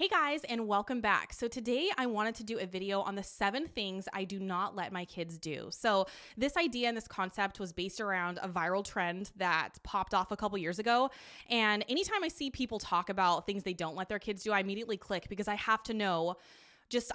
Hey guys, and welcome back. So today I wanted to do a video on the 7 things I do not let my kids do. So this idea and this concept was based around a viral trend that popped off a couple years ago. And anytime I see people talk about things they don't let their kids do, I immediately click because I have to know.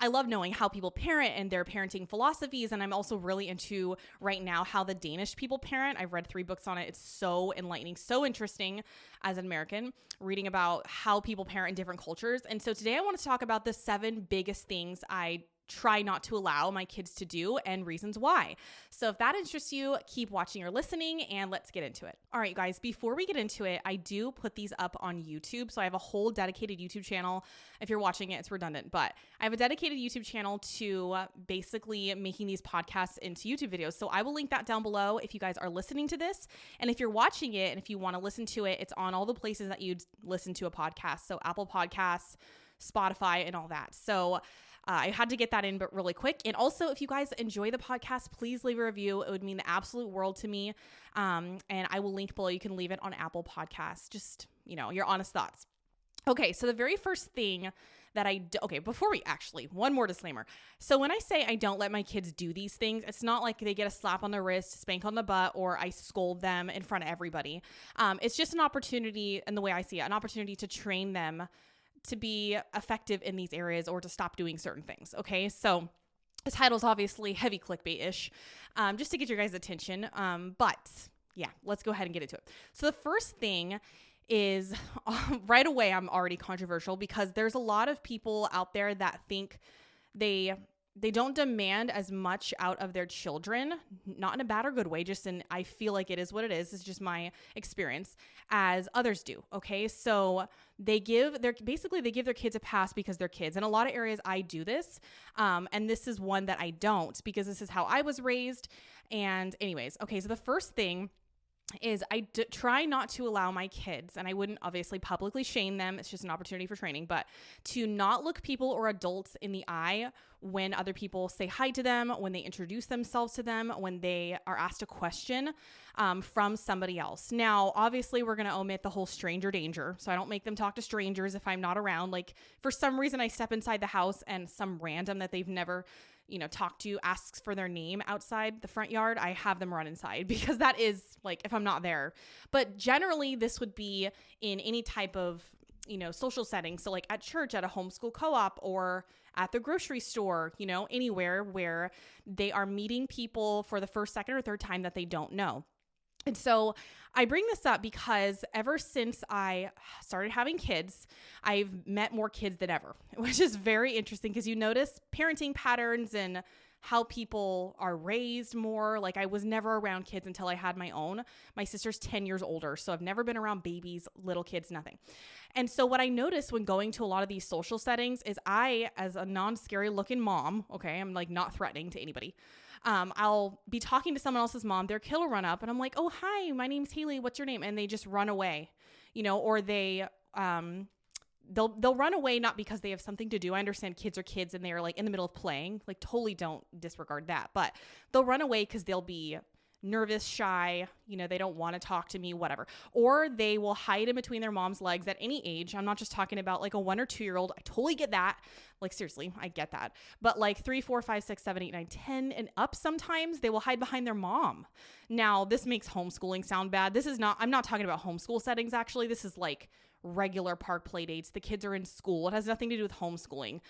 I love knowing how people parent and their parenting philosophies. And I'm also really into right now how the Danish people parent. I've read 3 books on it. It's so enlightening, so interesting as an American, reading about how people parent in different cultures. And so today I want to talk about the 7 biggest things I try not to allow my kids to do and reasons why. So if that interests you, keep watching or listening and let's get into it. All right, guys, before we get into it, I do put these up on YouTube. So I have a whole dedicated YouTube channel. If you're watching it, it's redundant, but I have a dedicated YouTube channel to basically making these podcasts into YouTube videos. So I will link that down below if you guys are listening to this. And if you're watching it and if you want to listen to it, it's on all the places that you'd listen to a podcast. So Apple Podcasts, Spotify, and all that. So I had to get that in, but really quick. And also, if you guys enjoy the podcast, please leave a review. It would mean the absolute world to me. And I will link below. You can leave it on Apple Podcasts. Just, your honest thoughts. Okay, so the very first thing that one more disclaimer. So when I say I don't let my kids do these things, it's not like they get a slap on the wrist, spank on the butt, or I scold them in front of everybody. It's just an opportunity, and the way I see it, an opportunity to train them to be effective in these areas or to stop doing certain things. Okay. So the title's obviously heavy clickbait-ish, just to get your guys' attention. But yeah, let's go ahead and get into it. So the first thing is right away, I'm already controversial because there's a lot of people out there that think they don't demand as much out of their children, not in a bad or good way, I feel like it is what it is. It's just my experience, as others do. Okay. So they give their kids a pass because they're kids. In a lot of areas I do this. And this is one that I don't because this is how I was raised. And anyways, okay. So the first thing is try not to allow my kids, and I wouldn't obviously publicly shame them. It's just an opportunity for training, but to not look people or adults in the eye when other people say hi to them, when they introduce themselves to them, when they are asked a question from somebody else. Now, obviously, we're going to omit the whole stranger danger. So I don't make them talk to strangers if I'm not around. Like, for some reason, I step inside the house and some random that they've never talk to asks for their name outside the front yard, I have them run inside because that is like, if I'm not there. But generally this would be in any type of, social setting. So like at church, at a homeschool co-op, or at the grocery store, anywhere where they are meeting people for the first, second, or third time that they don't know. And so I bring this up because ever since I started having kids, I've met more kids than ever, which is very interesting because you notice parenting patterns and how people are raised more. Like, I was never around kids until I had my own. My sister's 10 years older, so I've never been around babies, little kids, nothing. And so what I noticed when going to a lot of these social settings is I, as a non-scary looking mom, okay, I'm like not threatening to anybody, I'll be talking to someone else's mom, their kid will run up and I'm like, oh, hi, my name's Haley. What's your name? And they just run away, or they'll run away, not because they have something to do. I understand kids are kids and they're like in the middle of playing, like totally don't disregard that, but they'll run away because they'll be nervous, shy, they don't want to talk to me, whatever. Or they will hide in between their mom's legs at any age. I'm not just talking about like a 1 or 2 year old. I totally get that. Like, seriously, I get that. But like 3, 4, 5, 6, 7, 8, 9, 10 and up, sometimes they will hide behind their mom. Now, this makes homeschooling sound bad. I'm not talking about homeschool settings. Actually, this is like regular park play dates. The kids are in school. It has nothing to do with homeschooling.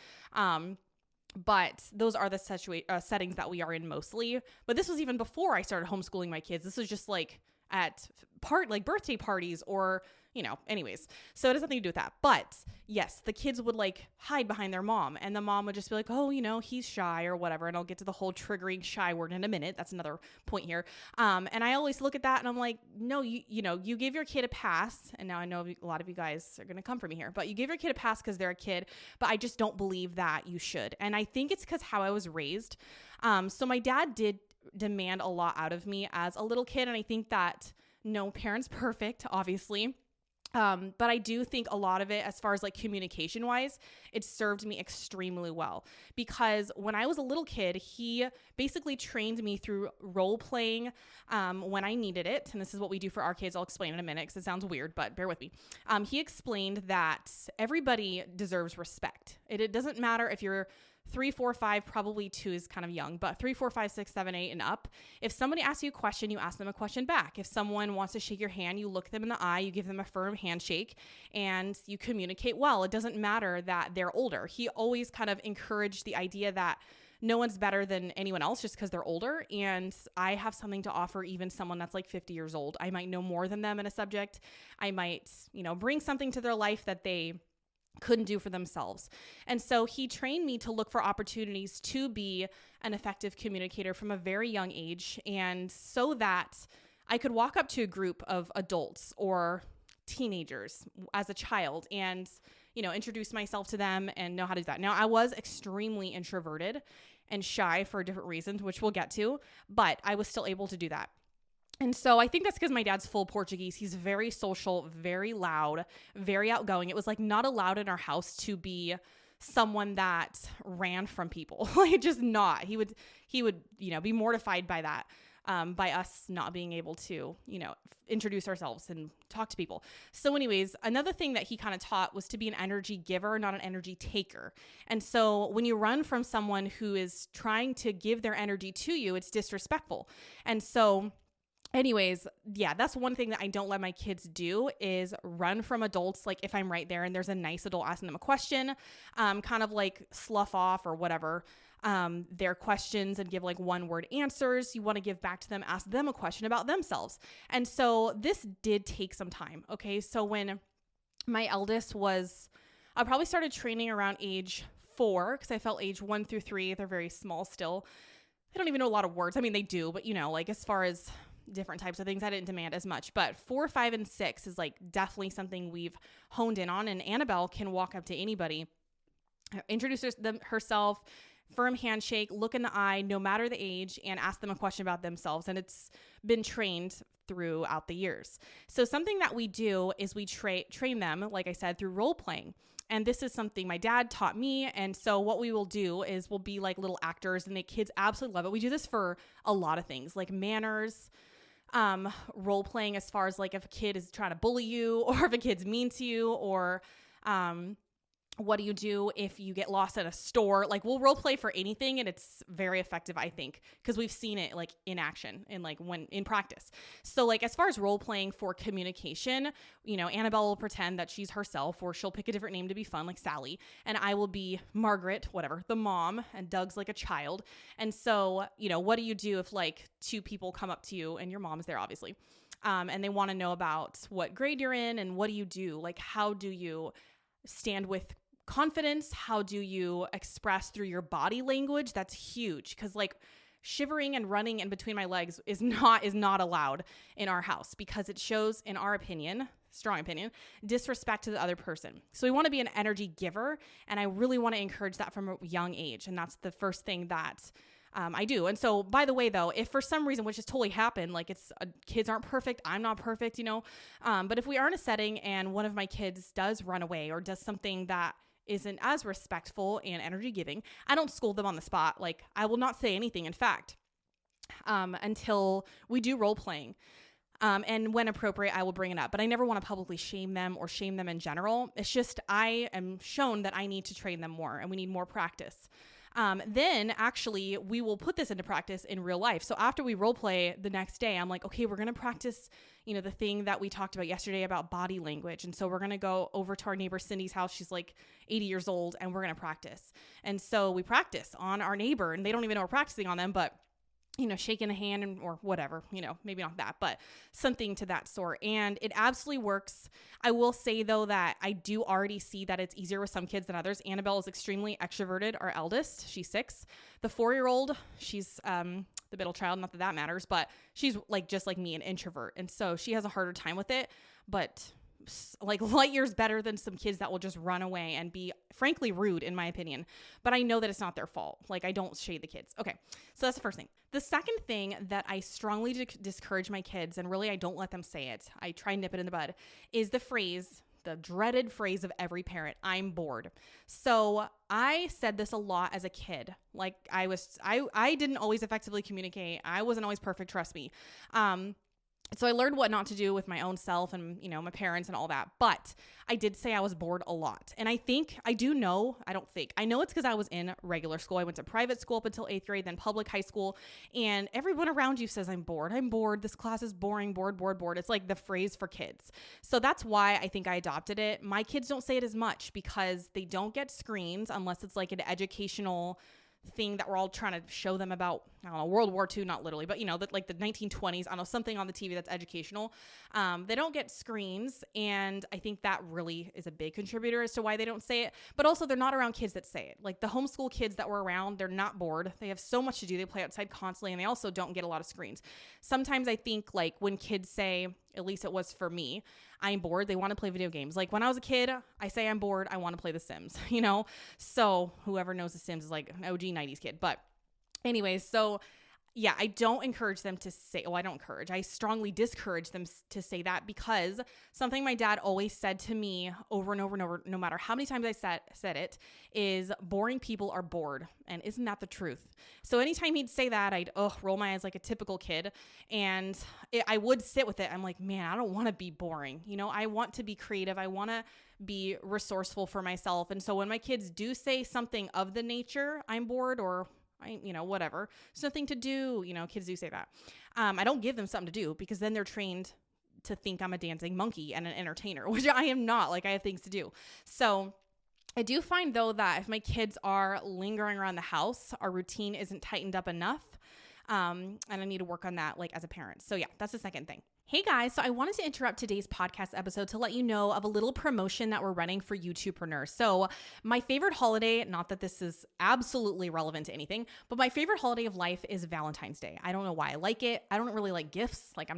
But those are the settings that we are in mostly. But this was even before I started homeschooling my kids. This was just like at birthday parties or, anyways. So it has nothing to do with that. But yes, the kids would like hide behind their mom and the mom would just be like, oh, he's shy or whatever. And I'll get to the whole triggering shy word in a minute. That's another point here. And I always look at that and I'm like, no, you give your kid a pass. And now I know a lot of you guys are going to come for me here, but you give your kid a pass because they're a kid, but I just don't believe that you should. And I think it's because how I was raised. So my dad did demand a lot out of me as a little kid. And I think that no parent's perfect, obviously. But I do think a lot of it, as far as like communication wise, it served me extremely well, because when I was a little kid, he basically trained me through role playing when I needed it. And this is what we do for our kids. I'll explain in a minute because it sounds weird, but bear with me. He explained that everybody deserves respect. It doesn't matter if you're 3, 4, 5, probably 2 is kind of young, but 3, 4, 5, 6, 7, 8 and up. If somebody asks you a question, you ask them a question back. If someone wants to shake your hand, you look them in the eye, you give them a firm handshake, and you communicate well. It doesn't matter that they're older. He always kind of encouraged the idea that no one's better than anyone else just because they're older. And I have something to offer even someone that's like 50 years old. I might know more than them in a subject. I might, bring something to their life that they couldn't do for themselves. And so he trained me to look for opportunities to be an effective communicator from a very young age. And so that I could walk up to a group of adults or teenagers as a child and, introduce myself to them and know how to do that. Now, I was extremely introverted and shy for different reasons, which we'll get to, but I was still able to do that. And so I think that's because my dad's full Portuguese. He's very social, very loud, very outgoing. It was like not allowed in our house to be someone that ran from people. Like just not. He would, be mortified by that, by us not being able to, introduce ourselves and talk to people. So anyways, another thing that he kind of taught was to be an energy giver, not an energy taker. And so when you run from someone who is trying to give their energy to you, it's disrespectful. And so anyways, yeah, that's one thing that I don't let my kids do is run from adults. Like if I'm right there and there's a nice adult asking them a question, kind of like slough off or whatever, their questions and give like one word answers. You want to give back to them, ask them a question about themselves. And so this did take some time. Okay. So when my eldest I probably started training around age 4 because I felt age 1 through 3, they're very small still. They don't even know a lot of words. I mean, they do, but like as far as different types of things, I didn't demand as much, but 4, 5, and 6 is like definitely something we've honed in on. And Annabelle can walk up to anybody, introduce herself, firm handshake, look in the eye, no matter the age, and ask them a question about themselves. And it's been trained throughout the years. So something that we do is we train them, like I said, through role playing. And this is something my dad taught me. And so what we will do is we'll be like little actors, and the kids absolutely love it. We do this for a lot of things like manners, role playing as far as like if a kid is trying to bully you or if a kid's mean to you, or what do you do if you get lost at a store? Like we'll role play for anything, and it's very effective, I think, because we've seen it like in action and like when in practice. So like as far as role playing for communication, Annabelle will pretend that she's herself, or she'll pick a different name to be fun, like Sally, and I will be Margaret, whatever, the mom, and Doug's like a child. And so, what do you do if like 2 people come up to you and your mom's there, obviously, and they want to know about what grade you're in, and what do you do? Like, how do you stand with confidence? How do you express through your body language? That's huge, because like shivering and running in between my legs is not allowed in our house, because it shows, in our opinion, strong opinion, disrespect to the other person. So we want to be an energy giver, and I really want to encourage that from a young age, and that's the first thing that I do. And so, by the way, though, if for some reason, which has totally happened, like kids aren't perfect, I'm not perfect, but if we are in a setting and one of my kids does run away or does something that isn't as respectful and energy giving, I don't scold them on the spot. Like I will not say anything, in fact, until we do role playing. And when appropriate, I will bring it up, but I never want to publicly shame them or shame them in general. It's just, I am shown that I need to train them more, and we need more practice. Then actually we will put this into practice in real life. So after we role play the next day, I'm like, okay, we're going to practice, the thing that we talked about yesterday about body language. And so we're going to go over to our neighbor Cindy's house. She's like 80 years old, and we're going to practice. And so we practice on our neighbor, and they don't even know we're practicing on them, but shaking a hand or whatever, maybe not that, but something to that sort. And it absolutely works. I will say though, that I do already see that it's easier with some kids than others. Annabelle is extremely extroverted, our eldest, she's 6. The 4-year-old, she's, the middle child, not that matters, but she's like, just like me, an introvert. And so she has a harder time with it, but like light years better than some kids that will just run away and be frankly rude, in my opinion. But I know that it's not their fault. Like, I don't shade the kids. Okay, so that's the first thing. The second thing that I strongly discourage my kids, and really I don't let them say it, I try and nip it in the bud, is the dreaded phrase of every parent, I'm bored. So I said this a lot as a kid. Like, I didn't always effectively communicate. I wasn't always perfect, trust me. So I learned what not to do with my own self and, my parents and all that. But I did say I was bored a lot. And I know it's because I was in regular school. I went to private school up until 8th grade, then public high school. And everyone around you says, I'm bored. I'm bored. This class is boring. Bored. It's like the phrase for kids. So that's why I think I adopted it. My kids don't say it as much because they don't get screens unless it's like an educational thing that we're all trying to show them about, I don't know, World War II, not literally, but like the 1920s, I don't know, something on the TV that's educational. They don't get screens. And I think that really is a big contributor as to why they don't say it, but also they're not around kids that say it. Like the homeschool kids that were around, they're not bored. They have so much to do. They play outside constantly, and they also don't get a lot of screens. Sometimes I think like when kids say, at least it was for me, I'm bored, they want to play video games. Like when I was a kid, I say I'm bored, I want to play The Sims, So whoever knows The Sims is like an OG 90s kid. But anyways, so yeah, I don't encourage them to say, I strongly discourage them to say that, because something my dad always said to me over and over and over, no matter how many times I said it, is boring people are bored. And isn't that the truth? So anytime he'd say that, I'd roll my eyes like a typical kid. And I would sit with it. I'm like, man, I don't want to be boring. I want to be creative. I want to be resourceful for myself. And so when my kids do say something of the nature, I'm bored, or whatever, there's nothing to do, kids do say that. I don't give them something to do, because then they're trained to think I'm a dancing monkey and an entertainer, which I am not. Like, I have things to do. So I do find though that if my kids are lingering around the house, our routine isn't tightened up enough. And I need to work on that, like as a parent. So yeah, that's the second thing. Hey guys, so I wanted to interrupt today's podcast episode to let you know of a little promotion that we're running for YouTubepreneurs. So my favorite holiday, not that this is absolutely relevant to anything, but my favorite holiday of life is Valentine's Day. I don't know why I like it. I don't really like gifts. Like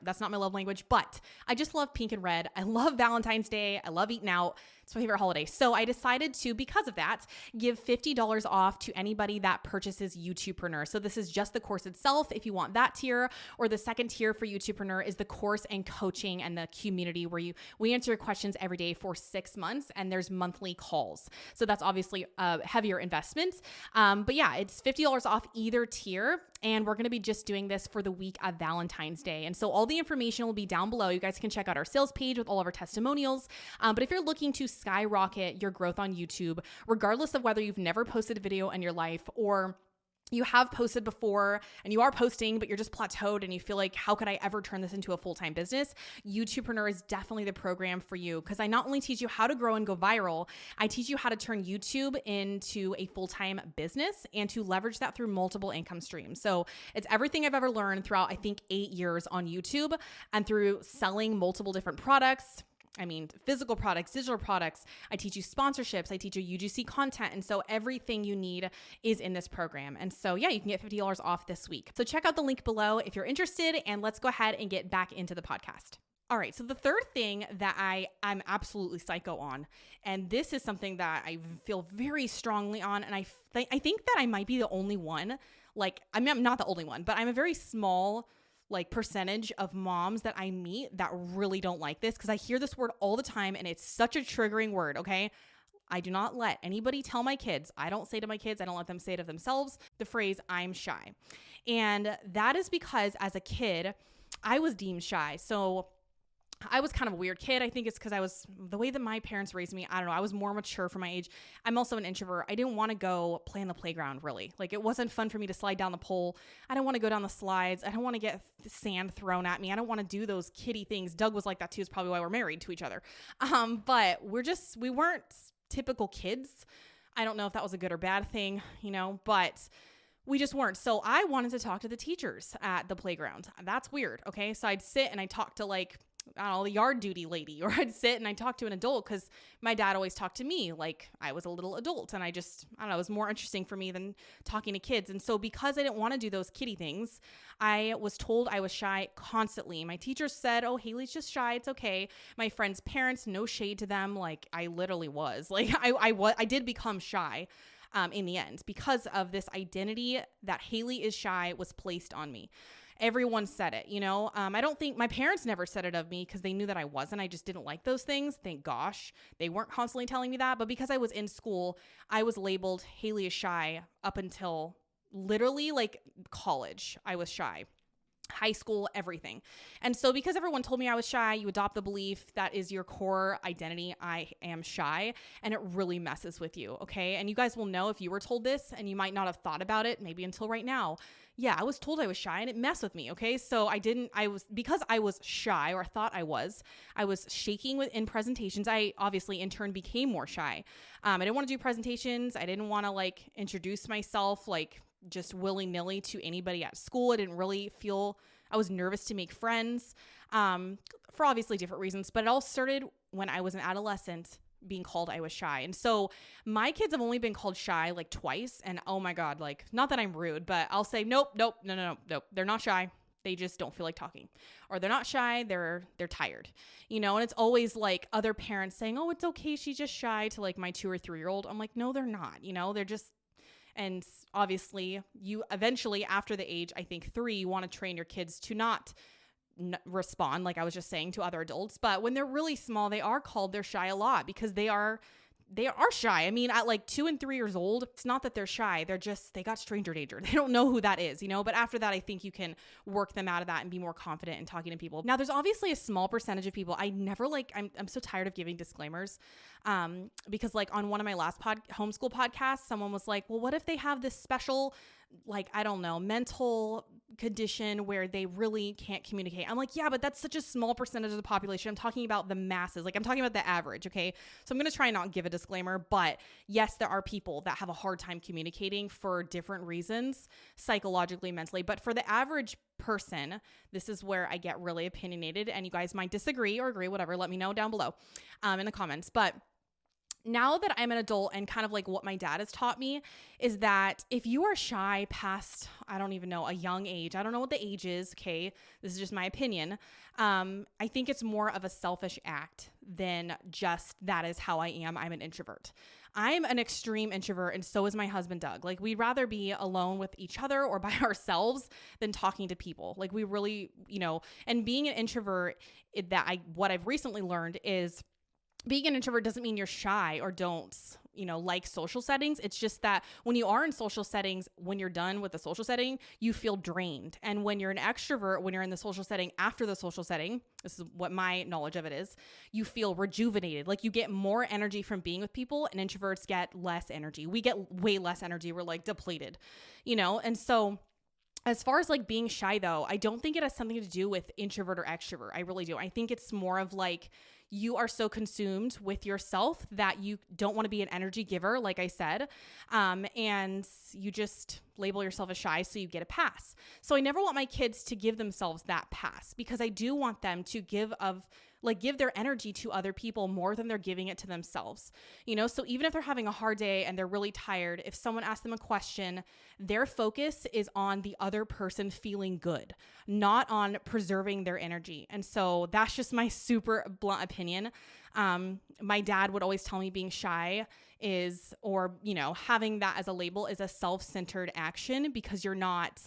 that's not my love language, but I just love pink and red. I love Valentine's Day. I love eating out. It's my favorite holiday. So I decided to, because of that, give $50 off to anybody that purchases YouTubepreneur. So this is just the course itself if you want that tier, or the second tier for YouTubepreneur is the course and coaching and the community where we answer your questions every day for 6 months, and there's monthly calls. So that's obviously a heavier investment. But yeah, it's $50 off either tier. And we're going to be just doing this for the week of Valentine's Day. And so all the information will be down below. You guys can check out our sales page with all of our testimonials. But if you're looking to skyrocket your growth on YouTube, regardless of whether you've never posted a video in your life, or you have posted before and you are posting, but you're just plateaued and you feel like, how could I ever turn this into a full-time business? YouTubepreneur is definitely the program for you, because I not only teach you how to grow and go viral, I teach you how to turn YouTube into a full-time business and to leverage that through multiple income streams. So it's everything I've ever learned throughout, I think, 8 years on YouTube, and through selling multiple different products. Physical products, digital products. I teach you sponsorships. I teach you UGC content. And so everything you need is in this program. And so yeah, you can get $50 off this week. So check out the link below if you're interested, and let's go ahead and get back into the podcast. All right. So the third thing that I'm absolutely psycho on, and this is something that I feel very strongly on. And I think that I might be the only one. Like, I'm not the only one, but I'm a very small percentage of moms that I meet that really don't like this, because I hear this word all the time and it's such a triggering word. Okay. I do not let anybody tell my kids. I don't say to my kids, I don't let them say to themselves, the phrase I'm shy. And that is because as a kid, I was deemed shy. So I was kind of a weird kid. I think it's because the way that my parents raised me, I don't know, I was more mature for my age. I'm also an introvert. I didn't want to go play on the playground, really. Like, it wasn't fun for me to slide down the pole. I don't want to go down the slides. I don't want to get sand thrown at me. I don't want to do those kiddie things. Doug was like that too. It's probably why we're married to each other. But we weren't typical kids. I don't know if that was a good or bad thing, but we just weren't. So I wanted to talk to the teachers at the playground. That's weird. Okay. So I'd sit and I'd talk to I don't know, the yard duty lady, or I'd sit and I'd talk to an adult because my dad always talked to me like I was a little adult. And I don't know, it was more interesting for me than talking to kids. And so because I didn't want to do those kiddie things, I was told I was shy constantly. My teachers said, oh, Haley's just shy. It's okay. My friends' parents, no shade to them. Like I literally was like, I did become shy. In the end, because of this identity that Haley is shy was placed on me. Everyone said it, I don't think my parents never said it of me because they knew that I wasn't. I just didn't like those things. Thank gosh. They weren't constantly telling me that. But because I was in school, I was labeled Haley is shy up until literally like college. I was shy. High school, everything. And so because everyone told me I was shy, you adopt the belief that is your core identity. I am shy, and it really messes with you. Okay. And you guys will know if you were told this, and you might not have thought about it maybe until right now. Yeah, I was told I was shy and it messed with me. Okay. So because I was shy, or I thought I was shaking in presentations. I obviously in turn became more shy. I didn't want to do presentations. I didn't want to like introduce myself like just willy-nilly to anybody at school. I didn't really feel, I was nervous to make friends for obviously different reasons, but it all started when I was an adolescent being called I was shy. And so my kids have only been called shy like twice. And oh my God, like not that I'm rude, but I'll say, nope. They're not shy. They just don't feel like talking, or they're not shy. They're tired, and it's always like other parents saying, oh, it's okay. She's just shy, to like my 2 or 3-year-old. I'm like, no, they're not, they're just. And obviously you eventually after the age, I think 3, you want to train your kids to not respond, like I was just saying, to other adults. But when they're really small, they're shy a lot because they are shy. I mean, at like 2 and 3 years old, it's not that they're shy. They got stranger danger. They don't know who that is, but after that, I think you can work them out of that and be more confident in talking to people. Now, there's obviously a small percentage of people I'm so tired of giving disclaimers. Because like on one of my last homeschool podcasts, someone was like, well, what if they have this special, like, I don't know, mental condition where they really can't communicate? I'm like, yeah, but that's such a small percentage of the population. I'm talking about the masses. Like I'm talking about the average. Okay. So I'm going to try and not give a disclaimer, but yes, there are people that have a hard time communicating for different reasons, psychologically, mentally, but for the average person, this is where I get really opinionated, and you guys might disagree or agree, whatever. Let me know down below, in the comments. But now that I'm an adult, and kind of like what my dad has taught me is that if you are shy past, I don't even know, a young age, I don't know what the age is. Okay. This is just my opinion. I think it's more of a selfish act than just that is how I am. I'm an introvert. I'm an extreme introvert, and so is my husband, Doug. Like we'd rather be alone with each other or by ourselves than talking to people. Like we really, and being an introvert, what I've recently learned is being an introvert doesn't mean you're shy or don't, like social settings. It's just that when you are in social settings, when you're done with the social setting, you feel drained. And when you're an extrovert, when you're in the social setting, after the social setting, this is what my knowledge of it is, you feel rejuvenated. Like you get more energy from being with people, and introverts get less energy. We get way less energy. We're like depleted, and so as far as like being shy though, I don't think it has something to do with introvert or extrovert. I really do. I think it's more of like, you are so consumed with yourself that you don't want to be an energy giver, like I said, and you just label yourself as shy so you get a pass. So I never want my kids to give themselves that pass, because I do want them to give their energy to other people more than they're giving it to themselves. So even if they're having a hard day and they're really tired, if someone asks them a question, their focus is on the other person feeling good, not on preserving their energy. And so that's just my super blunt opinion. My dad would always tell me being shy is, or, having that as a label is a self-centered action, because you're not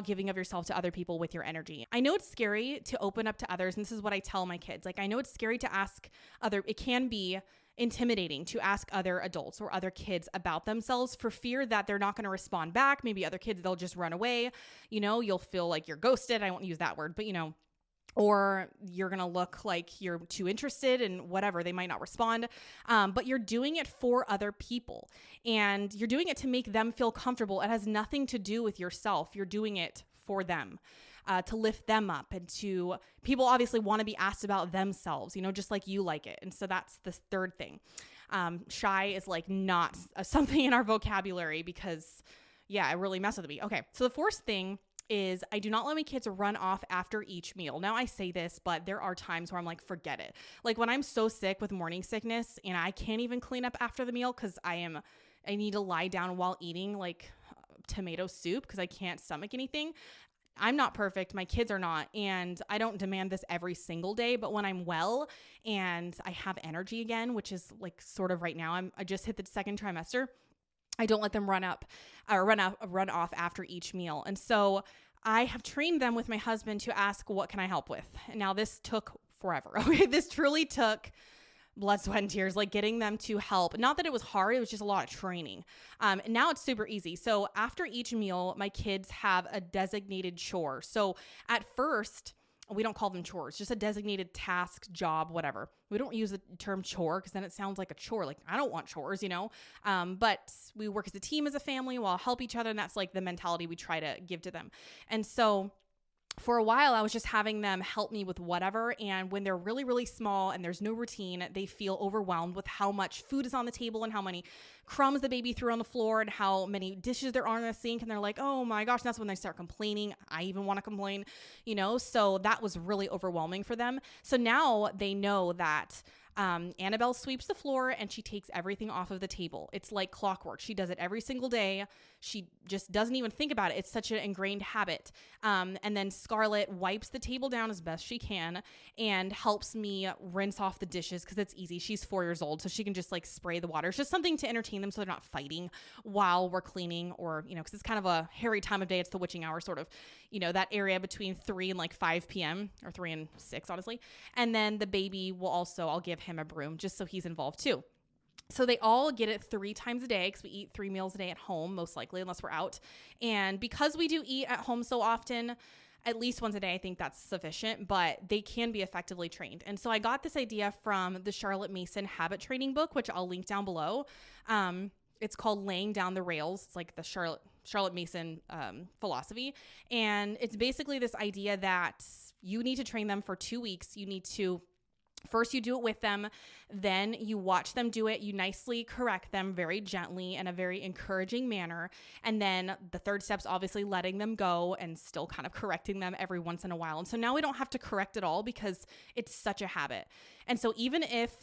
giving of yourself to other people with your energy. I know it's scary to open up to others. And this is what I tell my kids. Like, I know it's scary to ask it can be intimidating to ask other adults or other kids about themselves, for fear that they're not going to respond back. Maybe other kids, they'll just run away. You'll feel like you're ghosted. I won't use that word, but or you're going to look like you're too interested in whatever. They might not respond. But you're doing it for other people, and you're doing it to make them feel comfortable. It has nothing to do with yourself. You're doing it for them, to lift them up, and to people obviously want to be asked about themselves, just like you like it. And so that's the third thing. Shy is like not something in our vocabulary, because yeah, it really messes with me. Okay. So the fourth thing is I do not let my kids run off after each meal. Now I say this, but there are times where I'm like, forget it. Like when I'm so sick with morning sickness and I can't even clean up after the meal because I need to lie down while eating like tomato soup because I can't stomach anything. I'm not perfect. My kids are not. And I don't demand this every single day. But when I'm well and I have energy again, which is like sort of right now, I just hit the second trimester. I don't let them run off after each meal. And so I have trained them with my husband to ask, what can I help with? And now this took forever. Okay. This truly took blood, sweat, and tears, like getting them to help. Not that it was hard. It was just a lot of training. And now it's super easy. So after each meal, my kids have a designated chore. So at first, we don't call them chores, just a designated task, job, whatever. We don't use the term chore because then it sounds like a chore. Like I don't want chores, but we work as a team, as a family, we'll help each other. And that's like the mentality we try to give to them. And so for a while, I was just having them help me with whatever. And when they're really, really small and there's no routine, they feel overwhelmed with how much food is on the table and how many crumbs the baby threw on the floor and how many dishes there are in the sink. And they're like, oh my gosh, and that's when they start complaining. I even want to complain, so that was really overwhelming for them. So now they know that Annabelle sweeps the floor and she takes everything off of the table. It's like clockwork. She does it every single day. She just doesn't even think about it. It's such an ingrained habit. And then Scarlett wipes the table down as best she can and helps me rinse off the dishes because it's easy. She's 4 years old, so she can just like spray the water. It's just something to entertain them so they're not fighting while we're cleaning or, because it's kind of a hairy time of day. It's the witching hour sort of, that area between 3 and like 5 p.m. or 3 and 6, honestly. And then the baby I'll give him a broom just so he's involved too. So they all get it 3 times a day because we eat 3 meals a day at home, most likely, unless we're out. And because we do eat at home so often, at least once a day, I think that's sufficient, but they can be effectively trained. And so I got this idea from the Charlotte Mason habit training book, which I'll link down below. It's called Laying Down the Rails. It's like the Charlotte Mason philosophy. And it's basically this idea that you need to train them for 2 weeks. First, you do it with them, then you watch them do it. You nicely correct them very gently in a very encouraging manner. And then the third step's obviously letting them go and still kind of correcting them every once in a while. And so now we don't have to correct it all because it's such a habit. And so even if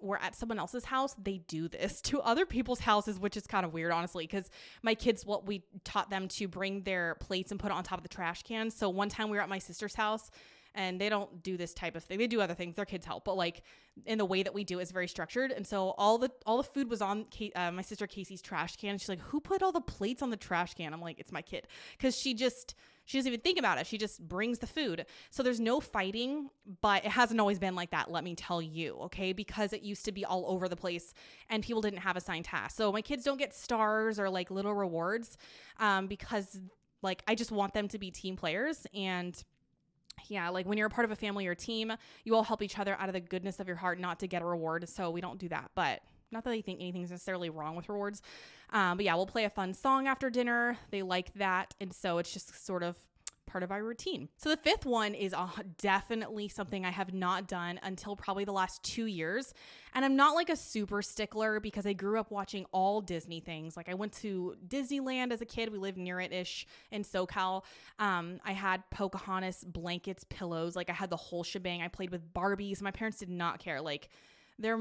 we're at someone else's house, they do this to other people's houses, which is kind of weird, honestly, because my kids, we taught them to bring their plates and put it on top of the trash can. So one time we were at my sister's house, and they don't do this type of thing. They do other things. Their kids help, but like in the way that we do, it's very structured. And so all the food was on my sister Casey's trash can. And she's like, "Who put all the plates on the trash can?" I'm like, "It's my kid," because she doesn't even think about it. She just brings the food. So there's no fighting, but it hasn't always been like that. Let me tell you, okay? Because it used to be all over the place, and people didn't have assigned tasks. So my kids don't get stars or like little rewards, because like I just want them to be team players. And yeah, like when you're a part of a family or a team, you all help each other out of the goodness of your heart, not to get a reward. So we don't do that, but not that I think anything's necessarily wrong with rewards. But yeah, we'll play a fun song after dinner. They like that. And so it's just sort of part of our routine. So the fifth one is definitely something I have not done until probably the last 2 years. And I'm not like a super stickler because I grew up watching all Disney things. Like I went to Disneyland as a kid. We lived near it-ish in SoCal. I had Pocahontas blankets, pillows. Like I had the whole shebang. I played with Barbies. My parents did not care. Like they're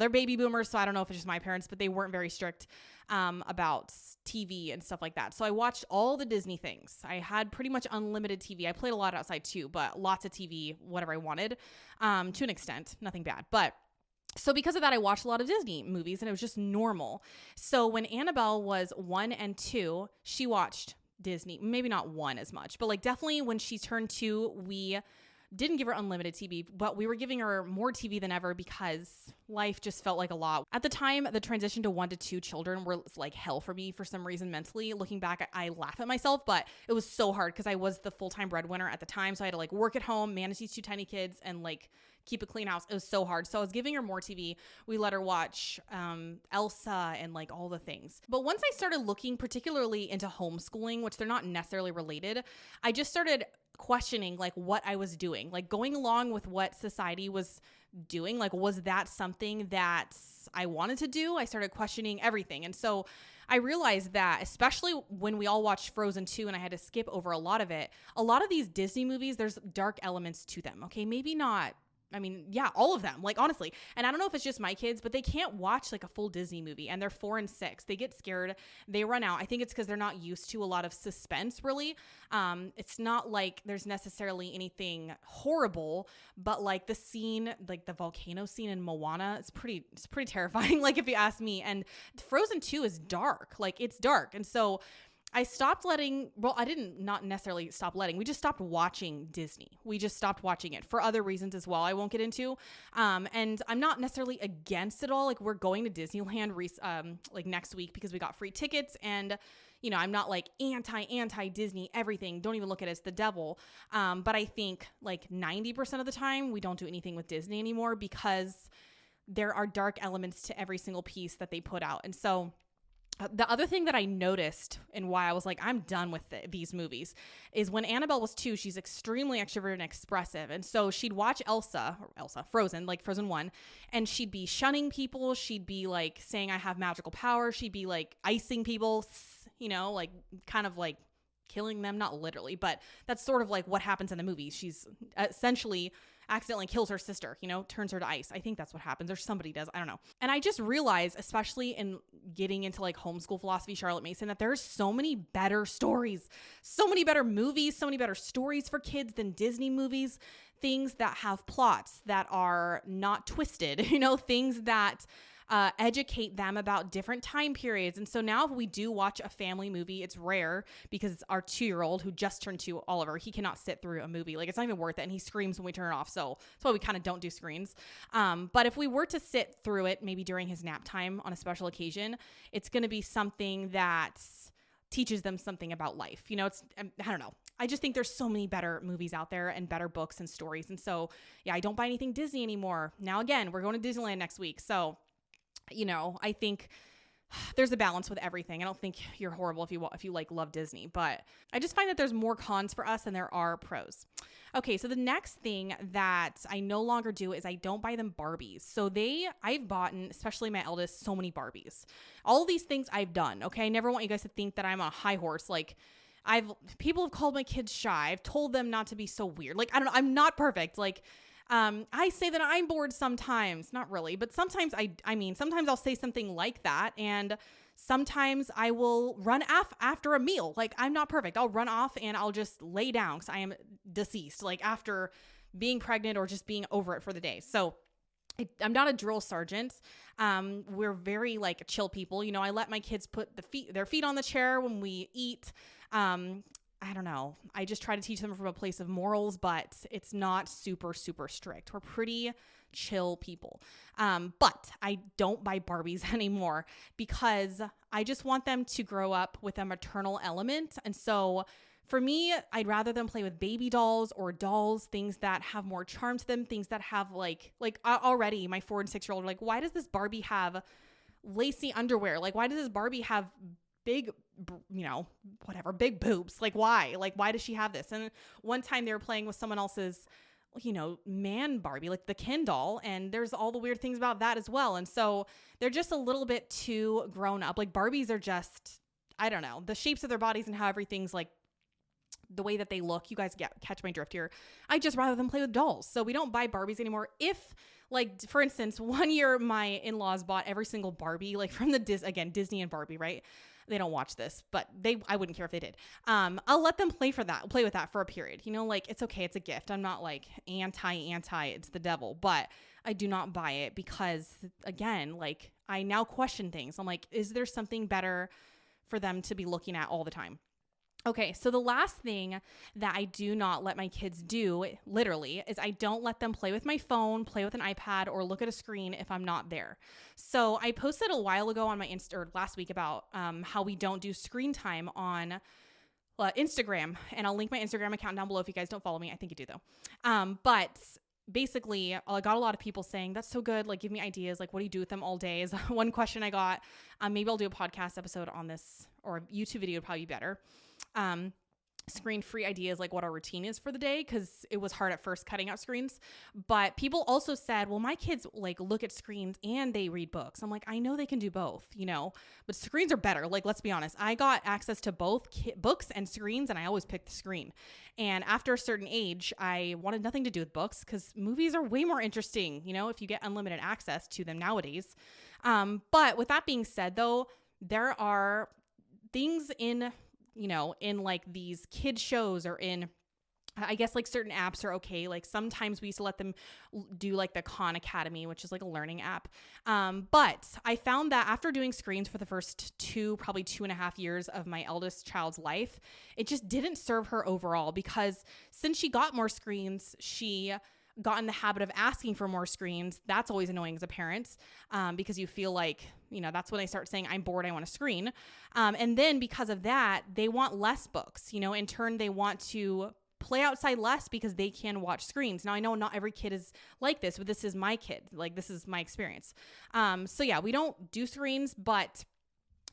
baby boomers, so I don't know if it's just my parents, but they weren't very strict about TV and stuff like that. So I watched all the Disney things. I had pretty much unlimited TV. I played a lot outside too, but lots of TV, whatever I wanted, to an extent, nothing bad. But so because of that, I watched a lot of Disney movies and it was just normal. So when Annabelle was 1 and 2, she watched Disney, maybe not 1 as much, but like definitely when she turned 2, we didn't give her unlimited TV, but we were giving her more TV than ever because life just felt like a lot. At the time, the transition to 1 to 2 children was like hell for me for some reason mentally. Looking back, I laugh at myself, but it was so hard because I was the full-time breadwinner at the time. So I had to like work at home, manage these 2 tiny kids, and like keep a clean house. It was so hard. So I was giving her more TV. We let her watch Elsa and like all the things. But once I started looking particularly into homeschooling, which they're not necessarily related, I just started questioning like what I was doing, like going along with what society was doing. Like, was that something that I wanted to do? I started questioning everything. And so I realized that, especially when we all watched Frozen 2 and I had to skip over a lot of it, a lot of these Disney movies, there's dark elements to them. Okay. Maybe not. I mean, yeah, all of them, like honestly. And I don't know if it's just my kids, but they can't watch like a full Disney movie, and they're 4 and 6. They get scared. They run out. I think it's because they're not used to a lot of suspense, really. It's not like there's necessarily anything horrible, but like the scene, like the volcano scene in Moana, it's pretty terrifying. Like if you ask me. And Frozen 2 is dark. Like it's dark. And so I stopped I didn't not necessarily stop letting, we just stopped watching Disney. We just stopped watching it for other reasons as well, I won't get into. And I'm not necessarily against it all. Like we're going to Disneyland like next week because we got free tickets, and I'm not like anti Disney, everything. Don't even look at it as the devil. But I think like 90% of the time we don't do anything with Disney anymore because there are dark elements to every single piece that they put out. And so the other thing that I noticed and why I was like, I'm done with these movies is when Annabelle was 2, she's extremely extroverted and expressive. And so she'd watch Frozen, like Frozen 1, and she'd be shunning people. She'd be like saying, I have magical power. She'd be like icing people, like kind of like killing them, not literally, but that's sort of like what happens in the movie. She's essentially accidentally kills her sister, turns her to ice. I think that's what happens, or somebody does. I don't know. And I just realized, especially in getting into like homeschool philosophy, Charlotte Mason, that there's so many better stories, so many better movies, so many better stories for kids than Disney movies, things that have plots that are not twisted, things that educate them about different time periods. And so now if we do watch a family movie, it's rare because our 2-year-old who just turned 2, Oliver, he cannot sit through a movie. Like it's not even worth it. And he screams when we turn it off. So that's why we kind of don't do screens. But if we were to sit through it, maybe during his nap time on a special occasion, it's going to be something that teaches them something about life. I don't know. I just think there's so many better movies out there and better books and stories. And so, yeah, I don't buy anything Disney anymore. Now, again, we're going to Disneyland next week. So, I think there's a balance with everything. I don't think you're horrible if you like love Disney, but I just find that there's more cons for us than there are pros. Okay, so the next thing that I no longer do is I don't buy them Barbies. So I've bought, especially my eldest, so many Barbies. All of these things I've done. Okay, I never want you guys to think that I'm on a high horse. Like people have called my kids shy. I've told them not to be so weird. Like I don't know. I'm not perfect. Like. I say that I'm bored sometimes, not really, but sometimes sometimes I'll say something like that. And sometimes I will run after a meal. Like I'm not perfect. I'll run off and I'll just lay down because I am deceased, like after being pregnant or just being over it for the day. So I'm not a drill sergeant. We're very like chill people. I let my kids put their feet on the chair when we eat. I don't know. I just try to teach them from a place of morals, but it's not super, super strict. We're pretty chill people. But I don't buy Barbies anymore because I just want them to grow up with a maternal element. And so for me, I'd rather them play with baby dolls or dolls, things that have more charm to them, things that have like already my 4 and 6-year-old are like, why does this Barbie have lacy underwear? Like, why does this Barbie have big, big boobs? Like, why? Like, why does she have this? And one time they were playing with someone else's, man Barbie, like the Ken doll. And there's all the weird things about that as well. And so they're just a little bit too grown up. Like Barbies are just, I don't know, the shapes of their bodies and how everything's like the way that they look. You guys catch my drift here. I just rather them play with dolls. So we don't buy Barbies anymore. If like, for instance, one year my in-laws bought every single Barbie, like from the Disney and Barbie, right? They don't watch this, but I wouldn't care if they did. I'll let them play with that for a period. Like it's okay. It's a gift. I'm not like anti, it's the devil, but I do not buy it because again, like I now question things. I'm like, is there something better for them to be looking at all the time? Okay, so the last thing that I do not let my kids do, literally, is I don't let them play with my phone, play with an iPad, or look at a screen if I'm not there. So I posted a while ago on my last week about how we don't do screen time on Instagram, and I'll link my Instagram account down below if you guys don't follow me. I think you do though. But basically, I got a lot of people saying, that's so good. Like, give me ideas. Like, what do you do with them all day? Is one question I got. Maybe I'll do a podcast episode on this, or a YouTube video would probably be better. screen-free ideas, like what our routine is for the day, because it was hard at first cutting out screens. But people also said, well, my kids like look at screens and they read books. I'm like, I know they can do both, but screens are better. Like, let's be honest. I got access to both books and screens, and I always picked the screen. And after a certain age, I wanted nothing to do with books because movies are way more interesting, if you get unlimited access to them nowadays. But with that being said, though, there are things in like these kid shows, or in, I guess, like certain apps are okay. Like sometimes we used to let them do like the Khan Academy, which is like a learning app. But I found that after doing screens for the first probably 2.5 years of my eldest child's life, it just didn't serve her overall, because since she got more screens, she got in the habit of asking for more screens. That's always annoying as a parent, because you feel like, that's when they start saying, I'm bored, I want a screen. And then because of that, they want less books. In turn, they want to play outside less because they can watch screens. Now, I know not every kid is like this, but this is my kid. Like, this is my experience. So yeah, we don't do screens, but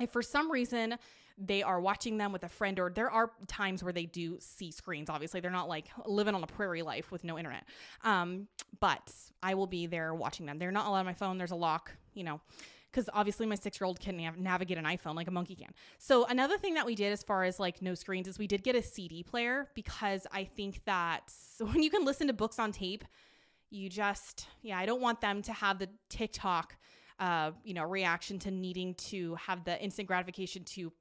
if for some reason they are watching them with a friend, or there are times where they do see screens. Obviously, they're not like living on a prairie life with no internet. But I will be there watching them. They're not allowed on my phone. There's a lock, because obviously my 6-year-old can navigate an iPhone like a monkey can. So another thing that we did as far as like no screens is we did get a CD player, because I think that when you can listen to books on tape, I don't want them to have the TikTok, reaction to needing to have the instant gratification to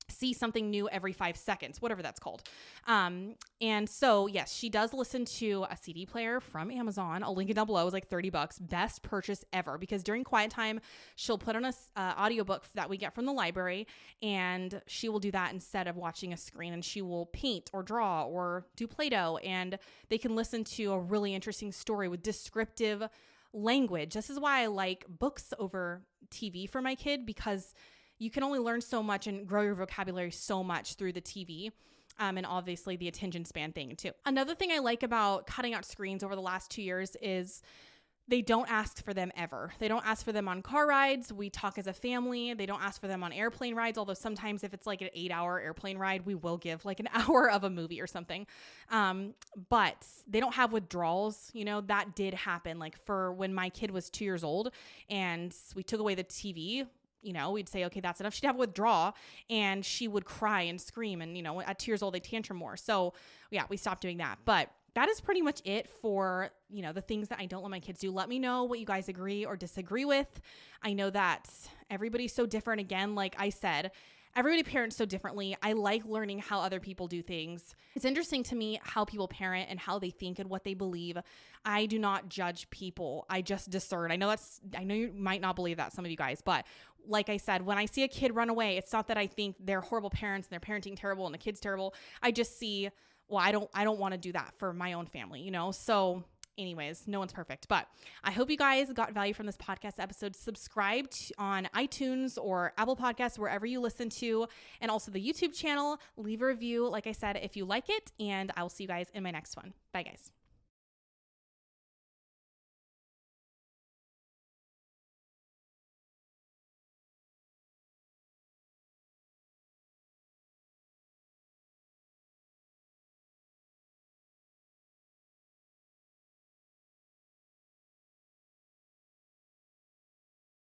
see something new every 5 seconds, whatever that's called. And so, yes, she does listen to a CD player from Amazon. I'll link it down below. It was like $30. Best purchase ever, because during quiet time, she'll put on a audiobook that we get from the library, and she will do that instead of watching a screen, and she will paint or draw or do Play-Doh, and they can listen to a really interesting story with descriptive language. This is why I like books over TV for my kid, because you can only learn so much and grow your vocabulary so much through the TV. And obviously the attention span thing too. Another thing I like about cutting out screens over the last 2 years is they don't ask for them ever. They don't ask for them on car rides. We talk as a family. They don't ask for them on airplane rides. Although sometimes if it's like an 8-hour airplane ride, we will give like an hour of a movie or something. But they don't have withdrawals. That did happen. Like for when my kid was 2 years old and we took away the TV, we'd say, okay, that's enough. She'd have a withdrawal and she would cry and scream. And, at 2 years old, they tantrum more. So yeah, we stopped doing that. But that is pretty much it for, the things that I don't let my kids do. Let me know what you guys agree or disagree with. I know that everybody's so different. Again, like I said, everybody parents so differently. I like learning how other people do things. It's interesting to me how people parent and how they think and what they believe. I do not judge people. I just discern. I know you might not believe that, some of you guys, but like I said, when I see a kid run away, it's not that I think they're horrible parents and they're parenting terrible and the kid's terrible. I just see, well, I don't want to do that for my own family, So anyways, no one's perfect, but I hope you guys got value from this podcast episode. Subscribe on iTunes or Apple Podcasts, wherever you listen to, and also the YouTube channel. Leave a review, like I said, if you like it, and I will see you guys in my next one. Bye, guys.